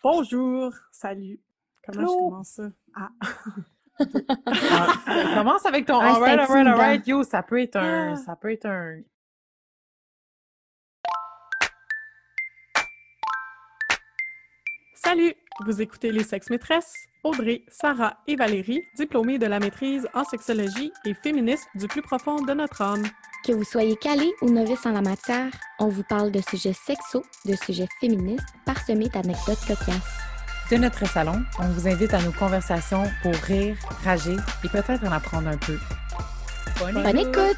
Bonjour, salut. Comment je Allô? commence ça? Ah, Commence avec ton Ah, c'est intimidant. yo, ça peut être ah. ça peut être un. Salut! Vous écoutez Les Sexes Maîtresses, Audrey, Sarah et Valérie, diplômées de la maîtrise en sexologie et féministes du plus profond de notre âme. Que vous soyez calé ou novice en la matière, on vous parle de sujets sexos, de sujets féministes, parsemés d'anecdotes cocasses. De notre salon, on vous invite à nos conversations pour rire, rager et peut-être en apprendre un peu. Bonne écoute!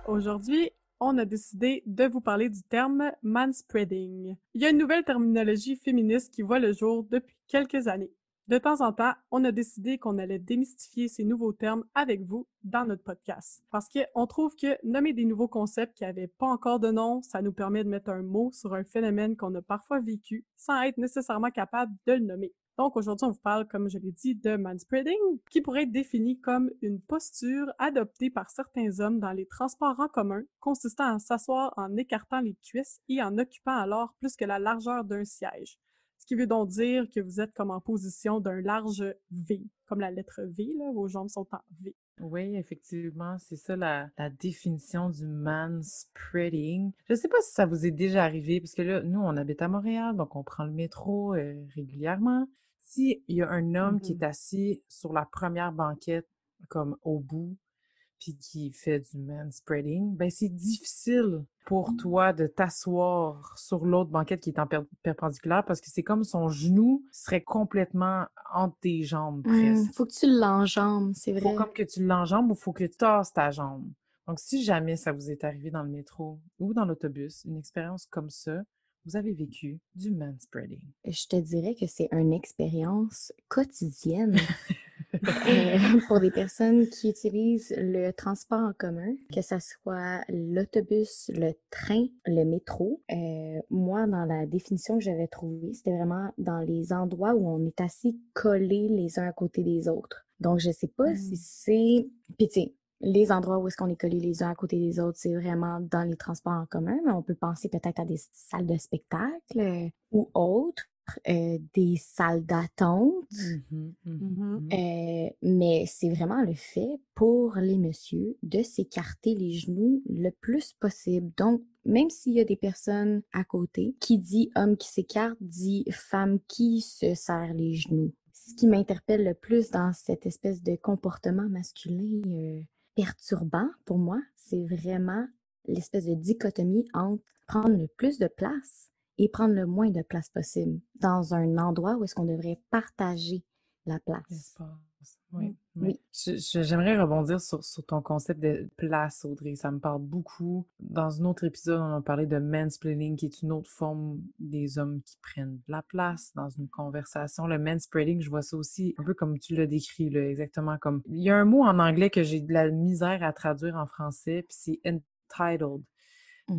Aujourd'hui, on a décidé de vous parler du terme manspreading. Il y a une nouvelle terminologie féministe qui voit le jour depuis quelques années. De temps en temps, on a décidé qu'on allait démystifier ces nouveaux termes avec vous dans notre podcast. Parce qu'on trouve que nommer des nouveaux concepts qui n'avaient pas encore de nom, ça nous permet de mettre un mot sur un phénomène qu'on a parfois vécu sans être nécessairement capable de le nommer. Donc aujourd'hui, on vous parle, comme je l'ai dit, de manspreading, qui pourrait être défini comme une posture adoptée par certains hommes dans les transports en commun, consistant à s'asseoir en écartant les cuisses et en occupant alors plus que la largeur d'un siège. Ce qui veut donc dire que vous êtes comme en position d'un large V, comme la lettre V, là, vos jambes sont en V. Oui, effectivement, c'est ça la définition du manspreading. Je sais pas si ça vous est déjà arrivé, parce que là, nous, on habite à Montréal, donc on prend le métro régulièrement. Si il y a un homme qui est assis sur la première banquette, comme au bout, puis qui fait du manspreading, ben c'est difficile pour toi de t'asseoir sur l'autre banquette qui est en perpendiculaire parce que c'est comme son genou serait complètement entre tes jambes presque. Faut que tu l'enjambes, c'est Faut vrai. comme que tu l'enjambes ou faut que tu tasses ta jambe. Donc, si jamais ça vous est arrivé dans le métro ou dans l'autobus, une expérience comme ça, vous avez vécu du manspreading. Je te dirais que c'est une expérience quotidienne pour des personnes qui utilisent le transport en commun, que ce soit l'autobus, le train, le métro. Moi, dans la définition que j'avais trouvée, c'était vraiment dans les endroits où on est assis collés les uns à côté des autres. Donc, je sais pas si c'est... Puis, tu sais, les endroits où est-ce qu'on est collés les uns à côté des autres, c'est vraiment dans les transports en commun, mais on peut penser peut-être à des salles de spectacle ou autres. Des salles d'attente. Mais c'est vraiment le fait pour les messieurs de s'écarter les genoux le plus possible. Donc, même s'il y a des personnes à côté, qui dit homme qui s'écarte, dit femme qui se serre les genoux. Ce qui m'interpelle le plus dans cette espèce de comportement masculin perturbant pour moi, c'est vraiment l'espèce de dichotomie entre prendre le plus de place et prendre le moins de place possible dans un endroit où est-ce qu'on devrait partager la place. L'espace. Oui, Oui. J'aimerais rebondir sur ton concept de place, Audrey. Ça me parle beaucoup. Dans un autre épisode, on a parlé de mansplaining, qui est une autre forme des hommes qui prennent de la place dans une conversation. Le manspreading, je vois ça aussi un peu comme tu l'as décrit, là, exactement comme... Il y a un mot en anglais que j'ai de la misère à traduire en français, puis c'est entitled.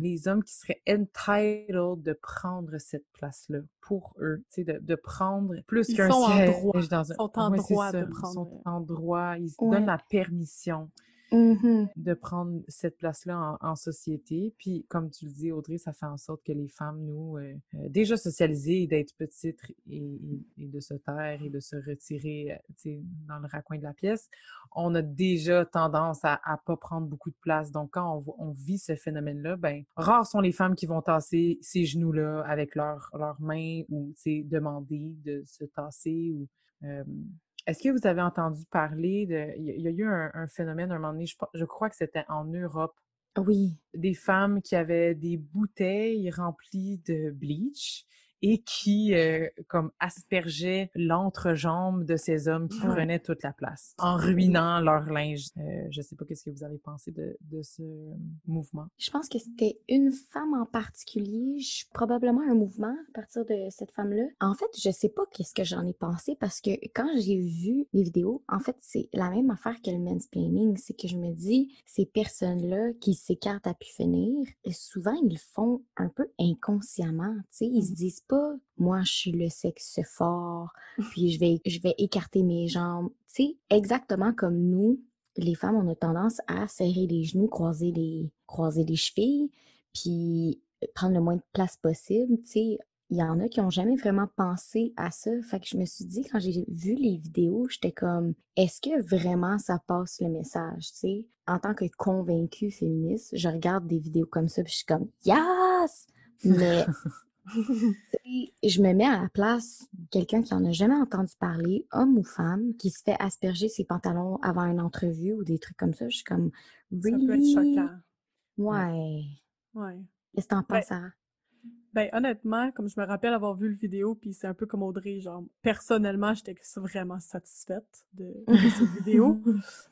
Les hommes qui seraient entitled de prendre cette place-là pour eux, tu sais, de prendre plus Ils qu'un sont en siège droit. dans un... Ils sont en Ouais, c'est droit ça. de Ils prendre. sont en droit, ils se donnent Ouais. la permission Mhm. de prendre cette place-là en société. Puis, comme tu le dis, Audrey, ça fait en sorte que les femmes, nous, déjà socialisées, d'être petites et de se taire et de se retirer, tu sais, dans le raccoin de la pièce, on a déjà tendance à pas prendre beaucoup de place. Donc, quand on vit ce phénomène-là, ben, rares sont les femmes qui vont tasser ces genoux-là avec leurs mains ou, tu sais, demander de se tasser ou... est-ce que vous avez entendu parler de... Il y a eu un phénomène un moment donné, je crois que c'était en Europe, Oui. des femmes qui avaient des bouteilles remplies de bleach et qui, comme, aspergeaient l'entrejambe de ces hommes qui prenaient toute la place, en ruinant leur linge. Je sais pas qu'est-ce que vous avez pensé de ce mouvement. Je pense que c'était une femme en particulier, probablement un mouvement à partir de cette femme-là. En fait, je sais pas qu'est-ce que j'en ai pensé parce que quand j'ai vu les vidéos, en fait, c'est la même affaire que le mansplaining, c'est que je me dis, ces personnes-là qui s'écartent à pu finir, souvent ils le font un peu inconsciemment, tu sais, ils se disent pas, moi je suis le sexe fort, puis je vais écarter mes jambes, tu sais, exactement comme nous, les femmes, on a tendance à serrer les genoux, croiser les chevilles, puis prendre le moins de place possible. Tu sais, il y en a qui ont jamais vraiment pensé à ça. Fait que je me suis dit, quand j'ai vu les vidéos, j'étais comme, est-ce que vraiment ça passe le message, tu sais? En tant que convaincue féministe, je regarde des vidéos comme ça, puis je suis comme, yes! Mais je me mets à la place de quelqu'un qui en a jamais entendu parler, homme ou femme, qui se fait asperger ses pantalons avant une entrevue ou des trucs comme ça. Je suis comme, Ça peut être really? choquant. Ouais. Ouais. Qu'est-ce que t'en Ben, penses, Sarah? Ben, honnêtement, comme je me rappelle avoir vu le vidéo, puis c'est un peu comme Audrey, genre, personnellement, j'étais vraiment satisfaite de cette vidéo,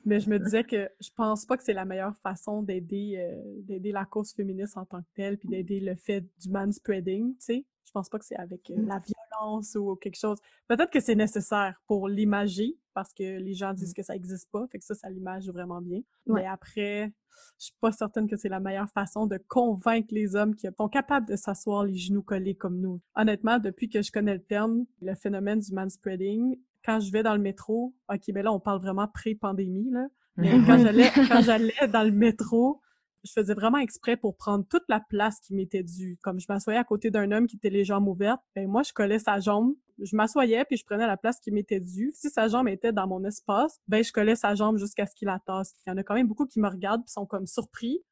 mais je me disais que je pense pas que c'est la meilleure façon d'aider la cause féministe en tant que telle, puis d'aider le fait du manspreading, tu sais. Je pense pas que c'est avec la violence ou quelque chose. Peut-être que c'est nécessaire pour l'imager, parce que les gens disent que ça existe pas, fait que ça l'image vraiment bien. Ouais. Mais après, je suis pas certaine que c'est la meilleure façon de convaincre les hommes qui sont capables de s'asseoir les genoux collés comme nous. Honnêtement, depuis que je connais le terme, le phénomène du manspreading, quand je vais dans le métro, ok, ben là, on parle vraiment pré-pandémie, là, mais quand j'allais dans le métro, je faisais vraiment exprès pour prendre toute la place qui m'était due. Comme je m'assoyais à côté d'un homme qui était les jambes ouvertes, ben moi, je collais sa jambe, je m'assoyais puis je prenais la place qui m'était due. Si sa jambe était dans mon espace, ben je collais sa jambe jusqu'à ce qu'il la tasse. Il y en a quand même beaucoup qui me regardent puis sont comme surpris.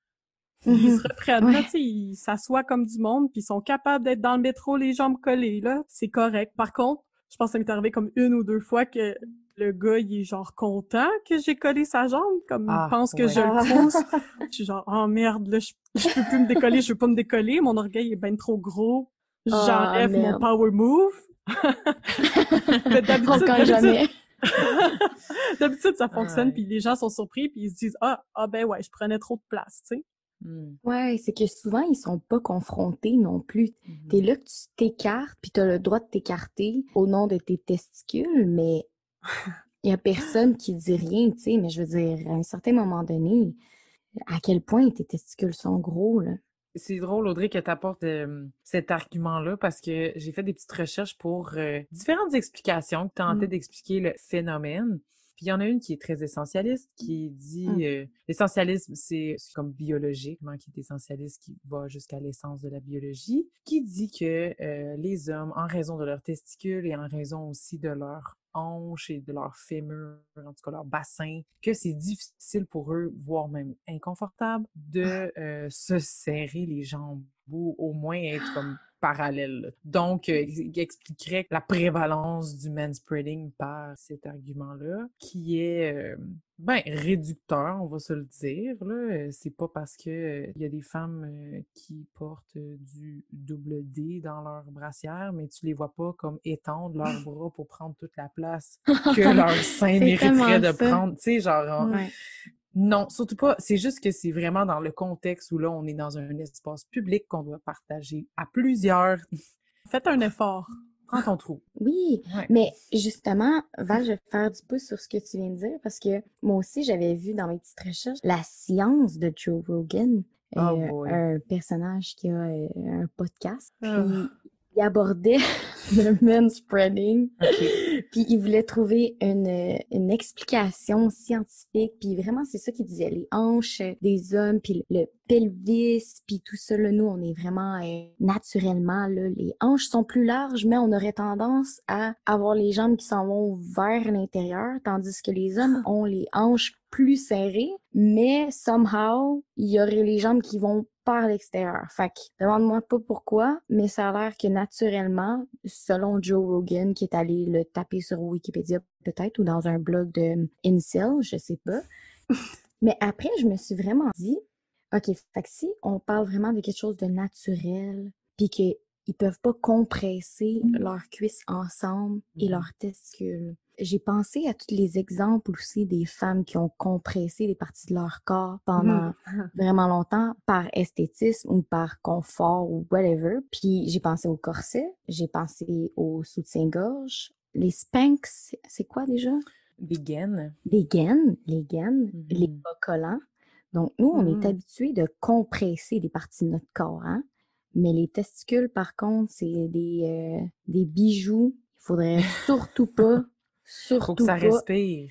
Puis ils se reprennent, là, tu sais, ils s'assoient comme du monde puis ils sont capables d'être dans le métro les jambes collées, là. C'est correct. Par contre, je pense que ça m'est arrivé comme une ou deux fois que le gars, il est genre content que j'ai collé sa jambe, comme il pense que je le pousse. Je suis genre, oh merde, là, je peux plus me décoller, je veux pas me décoller, mon orgueil est ben trop gros. J'enlève mon Merde. power move. Mais Encore jamais. d'habitude, ça fonctionne, Ouais. puis les gens sont surpris, puis ils se disent, ah, ben ouais, je prenais trop de place, tu sais. Ouais, c'est que souvent, ils sont pas confrontés non plus. T'es là que tu t'écartes, puis t'as le droit de t'écarter au nom de tes testicules, mais il y a personne qui dit rien, tu sais. Mais je veux dire, à un certain moment donné, à quel point tes testicules sont gros, là. C'est drôle, Audrey, que tu apportes cet argument-là parce que j'ai fait des petites recherches pour différentes explications qui tentaient d'expliquer le phénomène. Puis il y en a une qui est très essentialiste, qui dit l'essentialisme, c'est comme biologique, qui est essentialiste, qui va jusqu'à l'essence de la biologie, qui dit que les hommes, en raison de leurs testicules et en raison aussi de leurs hanches et de leurs fémurs, en tout cas leur bassin, que c'est difficile pour eux, voire même inconfortable, de se serrer les jambes ou au moins être comme parallèle. Donc, il expliquerait la prévalence du manspreading par cet argument-là, qui est réducteur, on va se le dire. Là. C'est pas parce que il y a des femmes qui portent du double D dans leur brassière, mais tu les vois pas comme étendre leurs bras pour prendre toute la place que leur sein mériterait de prendre. Tu sais, genre... Ouais. Non, surtout pas. C'est juste que c'est vraiment dans le contexte où là, on est dans un espace public qu'on doit partager à plusieurs. Faites un effort. Prends ton trou. Oui, Ouais. mais justement, Val, je vais faire du pouce sur ce que tu viens de dire parce que moi aussi, j'avais vu dans mes petites recherches la science de Joe Rogan, Oh boy. un personnage qui a un podcast, puis il abordait le manspreading, puis il voulait trouver une explication scientifique, puis vraiment, c'est ça qu'il disait, les hanches des hommes, puis le pelvis, puis tout ça, là, nous, on est vraiment naturellement, là, les hanches sont plus larges, mais on aurait tendance à avoir les jambes qui s'en vont vers l'intérieur, tandis que les hommes ont les hanches plus serrées, mais somehow, il y aurait les jambes qui vont par l'extérieur. Fait que, demande-moi pas pourquoi, mais ça a l'air que naturellement, selon Joe Rogan, qui est allé le taper sur Wikipédia peut-être, ou dans un blog de Incel, je sais pas. Mais après, je me suis vraiment dit, OK, fait que si on parle vraiment de quelque chose de naturel, puis qu'ils peuvent pas compresser leurs cuisses ensemble et leurs testicules. J'ai pensé à tous les exemples aussi des femmes qui ont compressé des parties de leur corps pendant vraiment longtemps par esthétisme ou par confort ou whatever. Puis j'ai pensé au corset, j'ai pensé au soutien-gorge. Les Spanx, c'est quoi déjà? Des gaines. Les gaines, les bas collants. Donc, nous, on est habitués de compresser des parties de notre corps, hein? Mais les testicules, par contre, c'est des bijoux. Il faudrait surtout pas, Faut que ça respire.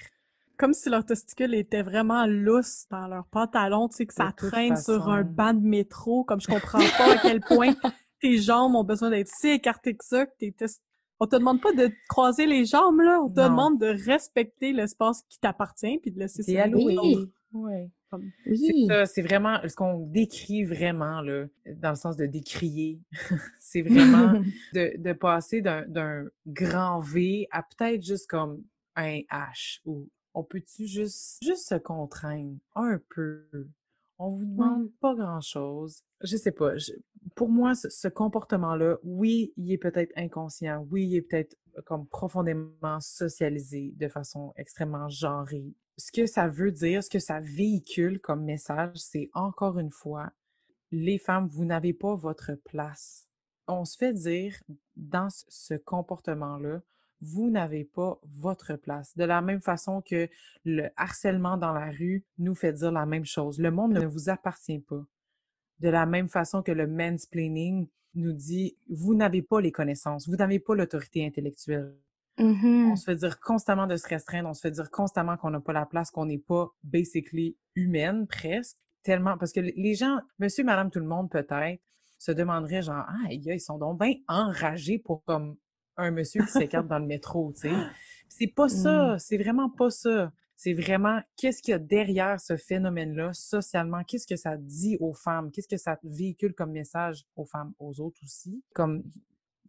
Comme si leurs testicules étaient vraiment lousses dans leurs pantalons, tu sais, que ça traîne sur un banc de métro, comme je comprends pas à quel point tes jambes ont besoin d'être si écartées que ça, que on te demande pas de croiser les jambes, là. On te Non. demande de respecter l'espace qui t'appartient puis de laisser T'es celui des autres. alloué. Ouais. Comme... C'est Oui. ça, c'est vraiment ce qu'on décrit vraiment, là, dans le sens de décrier. C'est vraiment de passer d'un grand V à peut-être juste comme un H, ou on peut-tu juste se contraindre un peu? On vous Ouais. demande pas grand-chose. Je sais pas. Pour moi, ce comportement-là, oui, il est peut-être inconscient. Oui, il est peut-être comme profondément socialisé de façon extrêmement genrée. Ce que ça veut dire, ce que ça véhicule comme message, c'est encore une fois, les femmes, vous n'avez pas votre place. On se fait dire dans ce comportement-là, vous n'avez pas votre place. De la même façon que le harcèlement dans la rue nous fait dire la même chose. Le monde ne vous appartient pas. De la même façon que le mansplaining nous dit, vous n'avez pas les connaissances, vous n'avez pas l'autorité intellectuelle. On se fait dire constamment de se restreindre, on se fait dire constamment qu'on n'a pas la place, qu'on n'est pas basically humaine, presque. Tellement, parce que les gens, monsieur, madame, tout le monde, peut-être, se demanderaient genre, ah, ils sont donc bien enragés pour comme un monsieur qui s'écarte dans le métro, tu sais. C'est pas ça, c'est vraiment pas ça. C'est vraiment qu'est-ce qu'il y a derrière ce phénomène-là, socialement, qu'est-ce que ça dit aux femmes, qu'est-ce que ça véhicule comme message aux femmes, aux autres aussi. Comme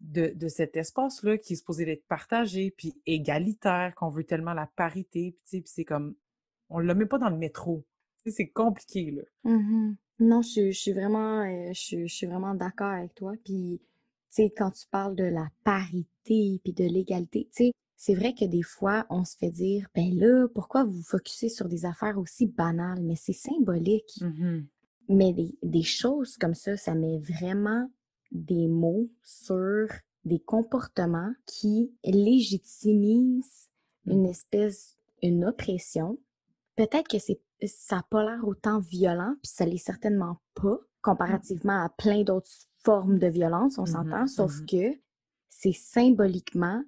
de cet espace-là qui est supposé être partagé, puis égalitaire, qu'on veut tellement la parité, puis tu sais, puis c'est comme, on le met pas dans le métro. Tu sais, c'est compliqué, là. Non, je suis vraiment, je suis vraiment d'accord avec toi. Puis, tu sais, quand tu parles de la parité puis de l'égalité, tu sais, c'est vrai que des fois, on se fait dire, ben là, pourquoi vous vous focussez sur des affaires aussi banales? Mais c'est symbolique. Mhm. Mais des choses comme ça met vraiment des mots sur des comportements qui légitimisent une espèce, une oppression. Peut-être que ça n'a pas l'air autant violent, puis ça l'est certainement pas, comparativement à plein d'autres formes de violence, on s'entend, sauf que c'est symboliquement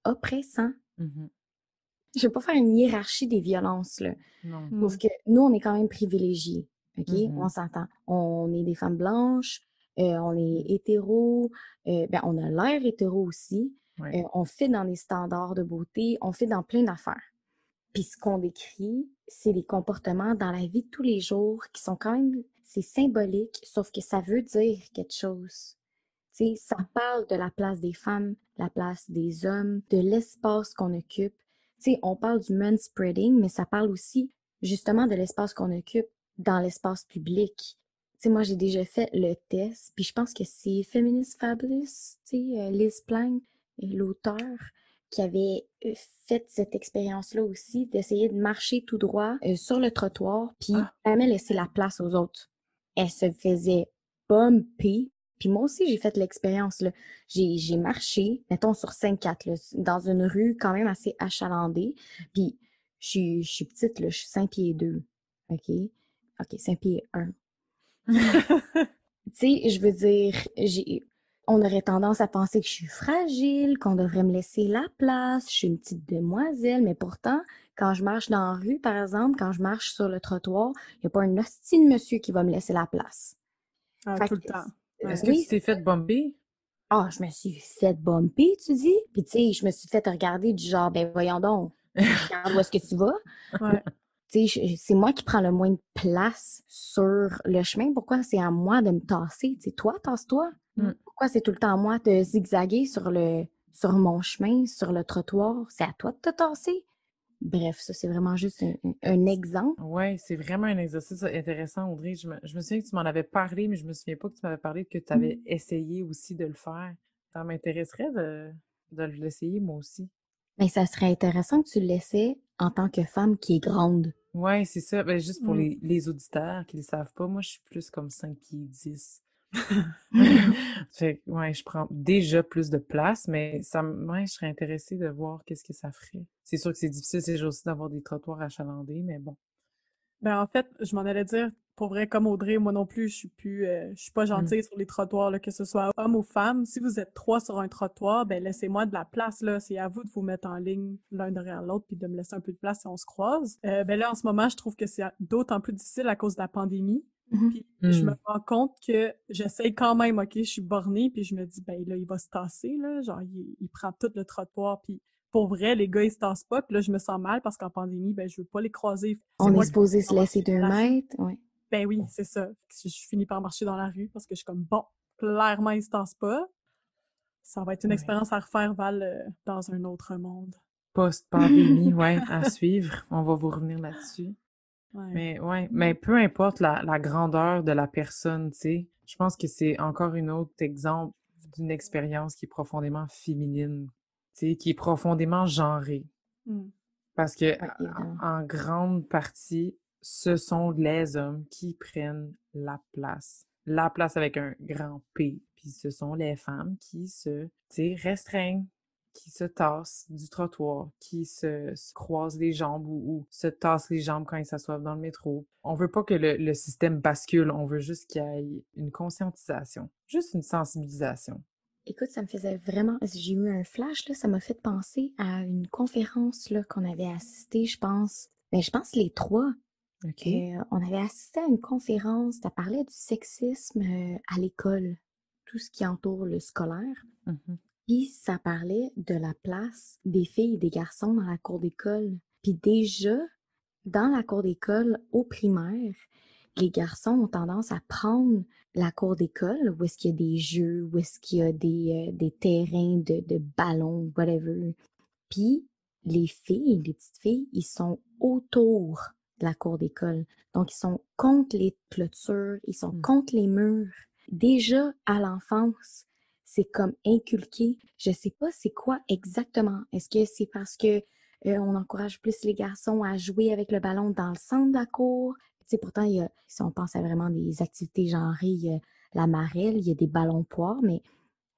oppressant. Je vais pas faire une hiérarchie des violences, là. Non. Sauf que nous, on est quand même privilégiés, OK? Mhm. On s'entend. On est des femmes blanches, on est hétéros, ben, on a l'air hétéro aussi, Ouais. on fit dans les standards de beauté, on fit dans plein d'affaires. Puis ce qu'on décrit, c'est des comportements dans la vie de tous les jours qui sont quand même, c'est symbolique, sauf que ça veut dire quelque chose. Tu sais, ça parle de la place des femmes, la place des hommes, de l'espace qu'on occupe. Tu sais, on parle du manspreading, mais ça parle aussi justement de l'espace qu'on occupe dans l'espace public. Tu sais, moi, j'ai déjà fait le test, puis je pense que c'est Feminist Fabulous, tu sais, Liz Plank, l'auteur, qui avait fait cette expérience-là aussi, d'essayer de marcher tout droit sur le trottoir, puis jamais laisser la place aux autres. Elle se faisait bumper. Puis moi aussi, j'ai fait l'expérience, là. J'ai marché, mettons, sur Sainte-Cat, là, dans une rue quand même assez achalandée. Puis je suis petite, là, je suis 5 pieds 2. OK? OK, 5 pieds 1. Tu sais, je veux dire, on aurait tendance à penser que je suis fragile, qu'on devrait me laisser la place, je suis une petite demoiselle, mais pourtant, quand je marche dans la rue, par exemple, quand je marche sur le trottoir, il n'y a pas un hostie de monsieur qui va me laisser la place. Ah, Fait tout le que, temps. Est-ce que oui, tu t'es fait bomber? ah, je me suis fait bumper, tu dis? Puis, tu sais, je me suis fait regarder du genre, ben voyons donc, regarde où est-ce que tu vas. Ouais. Tu sais, c'est moi qui prends le moins de place sur le chemin. Pourquoi c'est à moi de me tasser? Tu sais, toi, tasse-toi. Pourquoi c'est tout le temps à moi de zigzaguer sur mon chemin, sur le trottoir? C'est à toi de te tasser. Bref, ça, c'est vraiment juste un exemple. Ouais, c'est vraiment un exercice intéressant, Audrey. Je me souviens que tu m'en avais parlé, mais je me souviens pas que tu m'avais parlé que tu avais essayé aussi de le faire. Ça m'intéresserait de l'essayer, moi aussi. Mais ça serait intéressant que tu le laissais en tant que femme qui est grande. Ouais, c'est ça. Ben, juste pour Mm. les auditeurs qui ne le savent pas, moi, je suis plus comme 5 pieds 10. Fait que, ouais, je prends déjà plus de place, mais ouais, je serais intéressée de voir qu'est-ce que ça ferait. C'est sûr que c'est difficile ces jours-ci d'avoir des trottoirs achalandés, mais bon. Ben, en fait, je m'en allais dire, pour vrai, comme Audrey, moi non plus, je suis pas gentille sur les trottoirs, là, que ce soit homme ou femme. Si vous êtes trois sur un trottoir, ben, laissez-moi de la place, là. C'est à vous de vous mettre en ligne l'un derrière l'autre puis de me laisser un peu de place si on se croise. Ben là, en ce moment, je trouve que c'est d'autant plus difficile à cause de la pandémie. Mhm. Puis je me Hmm. rends compte que j'essaye quand même, OK, je suis bornée, puis je me dis, ben là, il va se tasser, là, genre, il prend tout le trottoir, puis pour vrai, les gars, ils se tassent pas, puis là, je me sens mal parce qu'en pandémie, ben, je veux pas les croiser. C'est On est moi qui supposé se vais laisser marcher dans 2 la rue. mètres. Ouais. Ben oui, c'est ça. Je finis par marcher dans la rue parce que je suis comme, bon, clairement, ils se tassent pas. Ça va être une Ouais. expérience à refaire, Val, dans un autre monde. Post-pandémie, ouais, à suivre. On va vous revenir là-dessus. Ouais. Mais ouais, mais peu importe la grandeur de la personne, tu sais, je pense que c'est encore un autre exemple d'une expérience qui est profondément féminine, tu sais, qui est profondément genrée. Mm. Parce que Ouais, évidemment. en grande partie, ce sont les hommes qui prennent la place. La place avec un grand P. Puis ce sont les femmes qui se, tu sais, restreignent, qui se tassent du trottoir, qui se croisent les jambes ou se tassent les jambes quand ils s'assoient dans le métro. On veut pas que le système bascule, on veut juste qu'il y ait une conscientisation, juste une sensibilisation. Écoute, ça me faisait vraiment. J'ai eu un flash, là, ça m'a fait penser à une conférence là, qu'on avait assistée, je pense. Ben, je pense les trois. OK? On avait assisté à une conférence, ça parlait du sexisme à l'école, tout ce qui entoure le scolaire. Mhm. Puis ça parlait de la place des filles et des garçons dans la cour d'école. Puis déjà, dans la cour d'école, au primaire, les garçons ont tendance à prendre la cour d'école, où est-ce qu'il y a des jeux, où est-ce qu'il y a des terrains de ballons, whatever. Puis les filles, les petites filles, ils sont autour de la cour d'école. Donc, ils sont contre les clôtures, ils sont Mm. contre les murs. Déjà, à l'enfance, c'est comme inculqué. Je sais pas c'est quoi exactement. Est-ce que c'est parce que on encourage plus les garçons à jouer avec le ballon dans le centre de la cour? Tu sais, pourtant, si on pense à vraiment des activités genrées, il y a la marelle, il y a des ballons poires, mais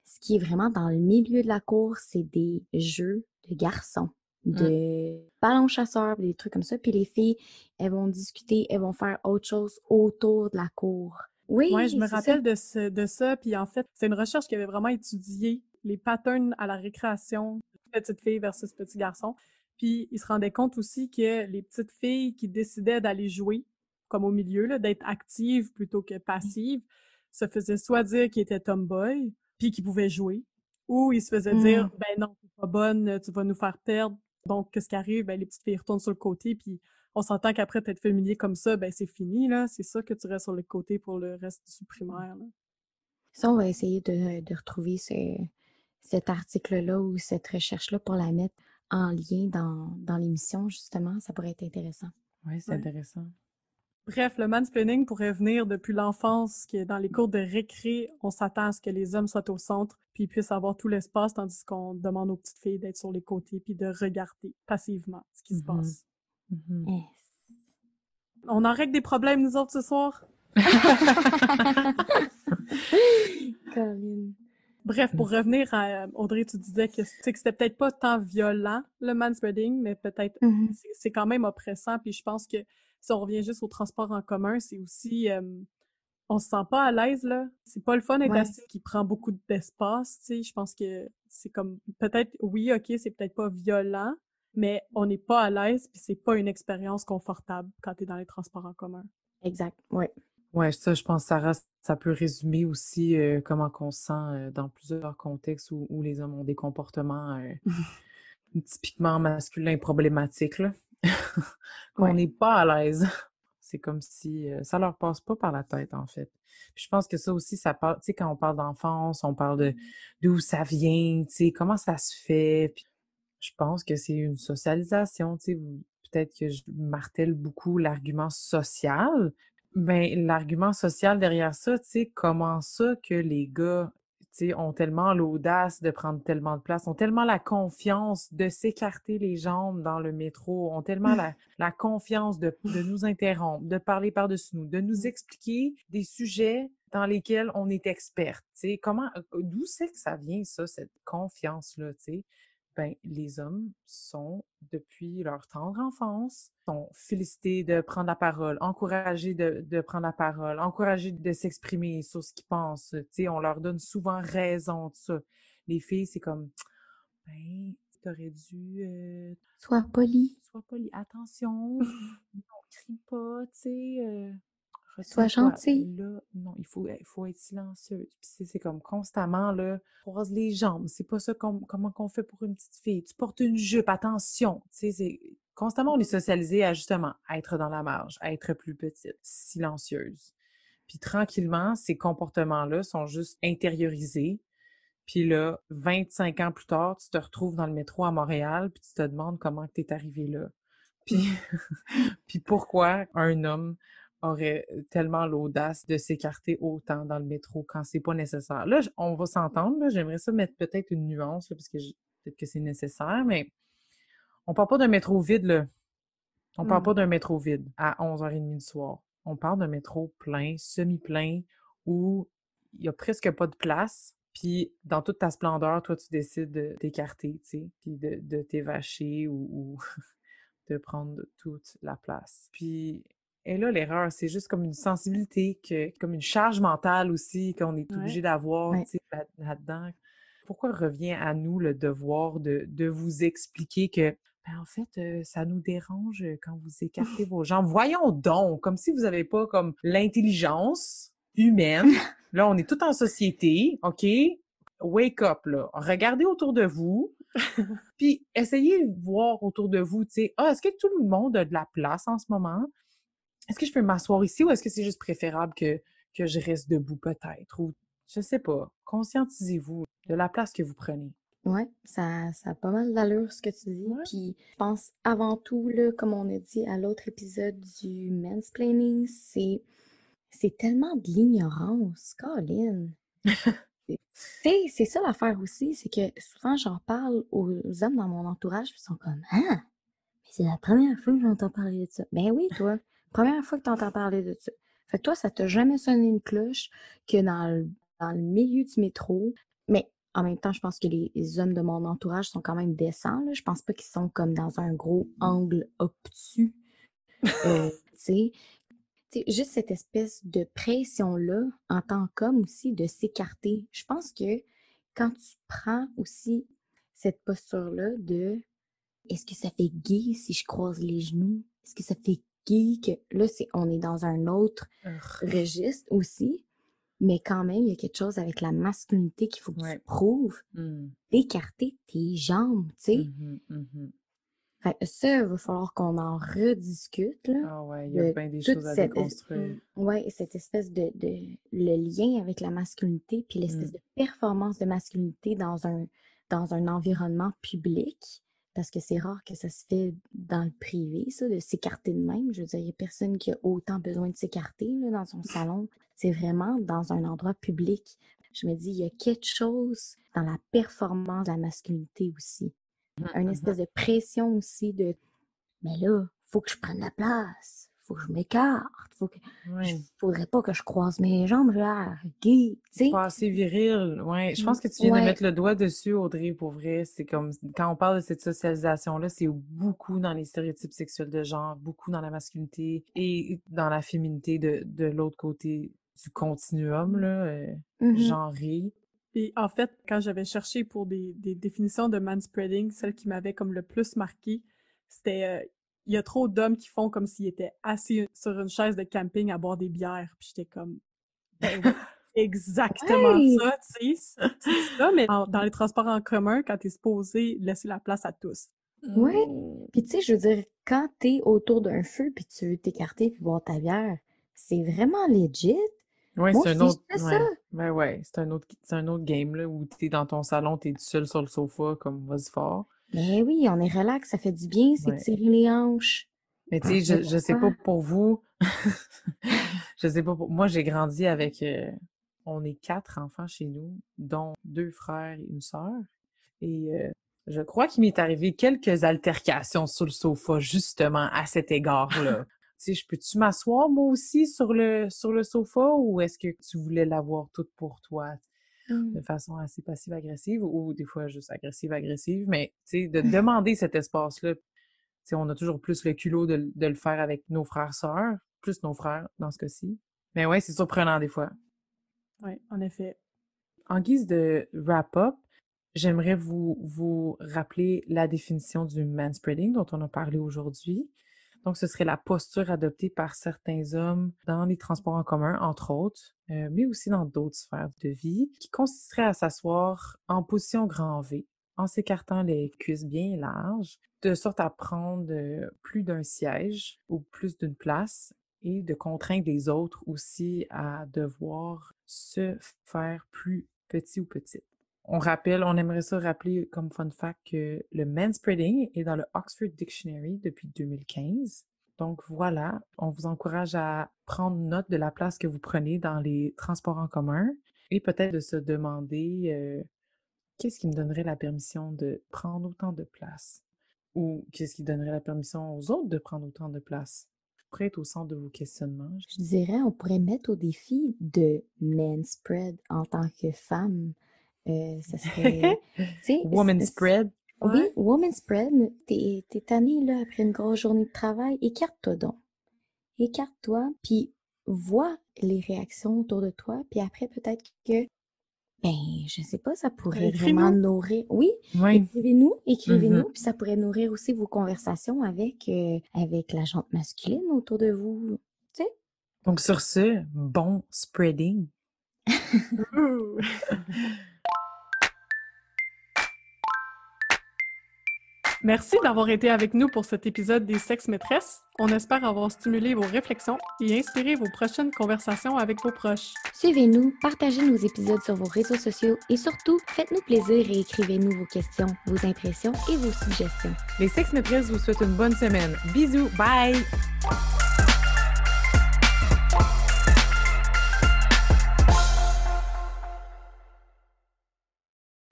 ce qui est vraiment dans le milieu de la cour, c'est des jeux de garçons, Mm. de ballons chasseurs, des trucs comme ça. Puis les filles, elles vont discuter, elles vont faire autre chose autour de la cour. Ouais, je Oui, me c'est ça. rappelle de ça, puis en fait, c'est une recherche qui avait vraiment étudié les patterns à la récréation, petite fille versus petit garçon. Puis ils se rendaient compte aussi que les petites filles qui décidaient d'aller jouer, comme au milieu, là, d'être actives plutôt que passives, se faisaient soit dire qu'ils étaient tomboy, puis qu'ils pouvaient jouer, ou ils se faisaient dire, Hmm, ben non, t'es pas bonne, tu vas nous faire perdre. Donc, qu'est-ce qui arrive? Ben, les petites filles retournent sur le côté, puis on s'entend qu'après t'être familier comme ça, ben c'est fini, là. C'est ça que tu restes sur le côté pour le reste du primaire, là. Ça, on va essayer de retrouver cet article-là ou cette recherche-là pour la mettre en lien dans l'émission, justement. Ça pourrait être intéressant. Ouais, c'est Ouais. intéressant. Bref, le mansplaining pourrait venir depuis l'enfance, qui est dans les cours de récré, on s'attend à ce que les hommes soient au centre, puis puissent avoir tout l'espace, tandis qu'on demande aux petites filles d'être sur les côtés, puis de regarder passivement ce qui se Mhm. passe. Mhm. Yes. On en règle des problèmes, nous autres, ce soir? Colin. Bref, pour revenir à Audrey, tu disais que, tu sais, que c'était peut-être pas tant violent, le manspreading, mais peut-être Mhm. c'est quand même oppressant. Puis je pense que si on revient juste au transport en commun, c'est aussi on se sent pas à l'aise là. C'est pas le fun d'être Ouais, assis qui prend beaucoup d'espace. Tu sais, je pense que c'est comme peut-être oui, ok, c'est peut-être pas violent, mais on n'est pas à l'aise puis c'est pas une expérience confortable quand t'es dans les transports en commun. exact. Ouais. Ouais, ça, je pense, Sarah, ça peut résumer aussi comment qu'on se sent dans plusieurs contextes où les hommes ont des comportements typiquement masculins problématiques, là, qu'on Ouais. n'est pas à l'aise. C'est comme si ça leur passe pas par la tête, en fait. Puis je pense que ça aussi, ça parle, tu sais, quand on parle d'enfance, on parle de d'où ça vient, tu sais, comment ça se fait. Puis je pense que c'est une socialisation, tu sais, peut-être que je martèle beaucoup l'argument social, mais l'argument social derrière ça, tu sais, comment ça que les gars, tu sais, ont tellement l'audace de prendre tellement de place, ont tellement la confiance de s'écarter les jambes dans le métro, ont tellement la confiance de nous interrompre, de parler par-dessus nous, de nous expliquer des sujets dans lesquels on est experte, tu sais, d'où c'est que ça vient, ça, cette confiance-là, tu sais? Ben, les hommes sont, depuis leur tendre enfance, sont félicités de prendre la parole, encouragés de prendre la parole, encouragés de s'exprimer sur ce qu'ils pensent. Tu sais, on leur donne souvent raison de ça. Les filles, c'est comme, ben, t'aurais dû, Sois poli. sois poli, attention, on crie pas, tu sais, Sois retiens-toi. gentil. Là, non, il faut être silencieuse. Puis c'est comme constamment, là, croise les jambes. C'est pas ça comment qu'on fait pour une petite fille. Tu portes une jupe, attention. Tu sais, c'est constamment, on est socialisé à justement être dans la marge, à être plus petite, silencieuse. Puis tranquillement, ces comportements-là sont juste intériorisés. Puis là, 25 ans plus tard, tu te retrouves dans le métro à Montréal, puis tu te demandes comment tu es arrivé là. Puis, puis pourquoi un homme aurait tellement l'audace de s'écarter autant dans le métro quand c'est pas nécessaire. Là, on va s'entendre, là, j'aimerais ça mettre peut-être une nuance, là, parce que peut-être que c'est nécessaire, mais on parle pas d'un métro vide, là. On parle pas d'un métro vide à 11h30 du soir. On parle d'un métro plein, semi-plein, où il y a presque pas de place. Puis, dans toute ta splendeur, toi, tu décides de t'écarter, tu sais, puis de t'évacher ou de prendre toute la place. Puis, et là, l'erreur, c'est juste comme une sensibilité, comme une charge mentale aussi qu'on est obligé d'avoir, Ouais. tu sais, là-dedans. Pourquoi revient à nous le devoir de vous expliquer que, ben, en fait, ça nous dérange quand vous écartez vos jambes? Voyons donc, comme si vous n'avez pas comme l'intelligence humaine. Là, on est tout en société, OK? Wake up, là. Regardez autour de vous. Puis essayez de voir autour de vous, tu sais, est-ce que tout le monde a de la place en ce moment? Est-ce que je peux m'asseoir ici ou est-ce que c'est juste préférable que je reste debout peut-être? Ou je sais pas. Conscientisez-vous de la place que vous prenez. Ouais, ça a pas mal d'allure ce que tu dis. Ouais. Puis je pense avant tout, là, comme on a dit à l'autre épisode du mansplaining, c'est tellement de l'ignorance, Colin. Tu sais, c'est ça l'affaire aussi, c'est que souvent j'en parle aux hommes dans mon entourage, puis ils sont comme ah, mais c'est la première fois que j'entends parler de ça. Ben oui, toi, première fois que tu entends parler de ça. Fait que toi, ça t'a jamais sonné une cloche que dans le milieu du métro, mais en même temps, je pense que les hommes de mon entourage sont quand même décents, là. Je pense pas qu'ils sont comme dans un gros angle obtus, tu sais. Tu sais, juste cette espèce de pression-là, en tant qu'homme aussi, de s'écarter. Je pense que quand tu prends aussi cette posture-là de est-ce que ça fait gay si je croise les genoux? Est-ce que ça fait gay que là, on est dans un autre registre aussi, mais quand même, il y a quelque chose avec la masculinité qu'il faut que tu Ouais. prouves, Mm. d'écarter tes jambes, tu sais. Mhm, mhm. Fait que ça, il va falloir qu'on en rediscute, là, Ah ouais, il y a de bien des toute choses à cette, déconstruire. ouais, cette espèce le lien avec la masculinité, puis l'espèce Mm. de performance de masculinité dans un environnement public, parce que c'est rare que ça se fait dans le privé, ça, de s'écarter de même. Je veux dire, il n'y a personne qui a autant besoin de s'écarter, là, dans son salon. C'est vraiment dans un endroit public. Je me dis, il y a quelque chose dans la performance de la masculinité aussi. Une espèce de pression aussi de mais là, faut que je prenne la place, faut que je m'écarte, Ouais. faudrait pas que je croise mes jambes là, gay, tu sais. Pas assez viril, ouais. Je pense que tu viens de Ouais, mettre le doigt dessus, Audrey, pour vrai. C'est comme, quand on parle de cette socialisation-là, c'est beaucoup dans les stéréotypes sexuels de genre, beaucoup dans la masculinité et dans la féminité de l'autre côté du continuum, là, genré. Et en fait, quand j'avais cherché pour des définitions de manspreading, celle qui m'avait comme le plus marqué, c'était il y a trop d'hommes qui font comme s'ils étaient assis sur une chaise de camping à boire des bières. Puis j'étais comme, ben oui, exactement ouais, ça, tu sais, c'est ça, mais dans les transports en commun, quand t'es supposé laisser la place à tous. ouais. Mm. Puis tu sais, je veux dire, quand t'es autour d'un feu puis tu veux t'écarter puis boire ta bière, c'est vraiment legit. Ouais, Moi c'est un aussi, je autre, fais ça. ouais. Ben ouais, c'est un autre game, là, où t'es dans ton salon, t'es tout seul sur le sofa, comme, vas-y fort. Mais oui, on est relax, ça fait du bien, c'est Ouais. tirer les hanches. Mais tu sais, Mais je sais pas pourquoi? pour vous. Je sais pas moi, j'ai grandi avec, on est 4 enfants chez nous, dont 2 frères et une sœur. Et je crois qu'il m'est arrivé quelques altercations sur le sofa, justement, à cet égard-là. Tu sais, peux-tu m'asseoir, moi aussi, sur le sofa, ou est-ce que tu voulais l'avoir toute pour toi? De façon assez passive-agressive, ou des fois juste agressive-agressive, mais tu sais, de demander cet espace-là. Tu sais, on a toujours plus le culot de le faire avec nos frères-sœurs, plus nos frères dans ce cas-ci. Mais ouais, c'est surprenant des fois. Oui, en effet. En guise de wrap-up, j'aimerais vous rappeler la définition du manspreading dont on a parlé aujourd'hui. Donc, ce serait la posture adoptée par certains hommes dans les transports en commun, entre autres, mais aussi dans d'autres sphères de vie, qui consisterait à s'asseoir en position grand V, en s'écartant les cuisses bien larges, de sorte à prendre plus d'un siège ou plus d'une place et de contraindre les autres aussi à devoir se faire plus petit ou petite. On aimerait ça rappeler comme fun fact que le manspreading est dans le Oxford Dictionary depuis 2015. Donc voilà, on vous encourage à prendre note de la place que vous prenez dans les transports en commun et peut-être de se demander qu'est-ce qui me donnerait la permission de prendre autant de place? Ou qu'est-ce qui donnerait la permission aux autres de prendre autant de place? Je pourrais être au centre de vos questionnements. Je dirais, on pourrait mettre au défi de manspread en tant que femme. Ça serait, tu sais, Woman spread. oui, Ouais. woman spread. T'es tannée, là, après une grosse journée de travail. Écarte-toi donc. Écarte-toi, puis vois les réactions autour de toi, puis après, peut-être que, ben, je sais pas, ça pourrait vraiment Écris-nous. nourrir. Oui, Oui. écrivez-nous, puis ça pourrait nourrir aussi vos conversations avec la gente masculine autour de vous. Tu sais? Donc sur ce, bon spreading. Ouh. Merci d'avoir été avec nous pour cet épisode des Sexes Maîtresses. On espère avoir stimulé vos réflexions et inspiré vos prochaines conversations avec vos proches. Suivez-nous, partagez nos épisodes sur vos réseaux sociaux et surtout, faites-nous plaisir et écrivez-nous vos questions, vos impressions et vos suggestions. Les Sexes Maîtresses vous souhaitent une bonne semaine. Bisous, bye!